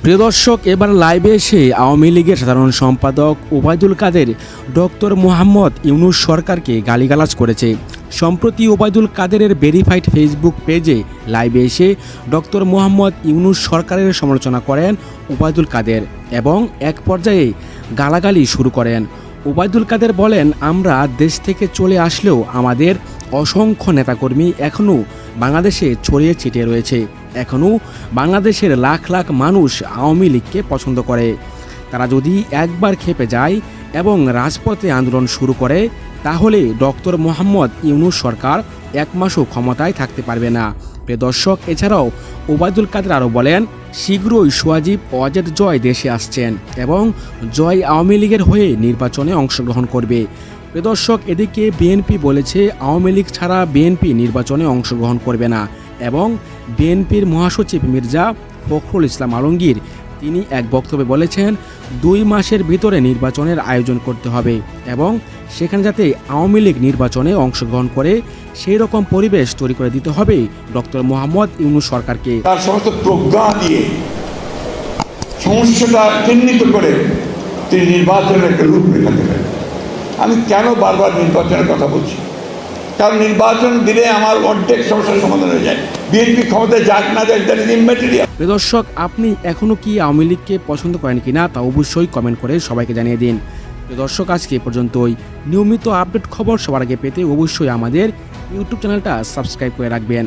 প্রিয় দর্শক, এবার লাইভে এসে আওয়ামী লীগের সাধারণ সম্পাদক ওবায়দুল কাদের ডক্টর মোহাম্মদ ইউনূস সরকারকে গালিগালাজ করেছে। সম্প্রতি ওবায়দুল কাদেরের ভেরিফাইড ফেসবুক পেজে লাইভে এসে ডক্টর মোহাম্মদ ইউনূস সরকারের সমালোচনা করেন ওবায়দুল কাদের এবং এক পর্যায়ে গালাগালি শুরু করেন। ওবায়দুল কাদের বলেন, আমরা দেশ থেকে চলে আসলেও আমাদের অসংখ্য নেতাকর্মী এখনও বাংলাদেশে ছড়িয়ে ছিটিয়ে রয়েছে। এখনও বাংলাদেশের লাখ লাখ মানুষ আওয়ামী লীগকে পছন্দ করে। তারা যদি একবার খেপে যায় এবং রাজপথে আন্দোলন শুরু করে, তাহলে ডক্টর মোহাম্মদ ইউনূস সরকার এক মাসও ক্ষমতায় থাকতে পারবে না। প্রিয় দর্শক, এছাড়াও ওবায়দুল কাদের আরও বলেন, শীঘ্রই সজীব ওয়াজেদ জয় দেশে আসছেন এবং জয় আওয়ামী লীগের হয়ে নির্বাচনে অংশগ্রহণ করবে। প্রিয় দর্শক, এদিকে বিএনপি বলেছে আওয়ামী লীগ ছাড়া বিএনপি নির্বাচনে অংশগ্রহণ করবে না এবং বিএনপির মহাসচিব মির্জা ফখরুল ইসলাম আলমগীর তিনি এক বক্তব্যে বলেছেন 2 মাসের ভিতরে নির্বাচনের আয়োজন করতে হবে এবং সেখানে যাতে আওয়ামী লীগ নির্বাচনে অংশগ্রহণ করে সেই রকম পরিবেশ তৈরি করে দিতে হবে ডক্টর মোহাম্মদ ইউনূস সরকারকে। তার সমস্ত প্রজ্ঞা দিয়ে সমস্যাটা চিহ্নিত করে তিনি নির্বাচনের একটা রূপরেখা দেবেন। আমি কেন বারবার নির্বাচনের কথা বলছি? কারণ নির্বাচন দিলে আমার অর্ধেক সমস্যার সমাধান হয়ে যায়। বিএনপি ক্ষমতায় যাক না যাক, দ্যাট ইজ ইম্যাটেরিয়াল। প্রিয় দর্শক, আপনি এখনও কি আওয়ামী লীগকে পছন্দ করেন কিনা তা অবশ্যই কমেন্ট করে সবাইকে জানিয়ে দিন। প্রিয় দর্শক, আজকে এ পর্যন্তই। নিয়মিত আপডেট খবর সবার আগে পেতে অবশ্যই আমাদের ইউটিউব চ্যানেলটা সাবস্ক্রাইব করে রাখবেন।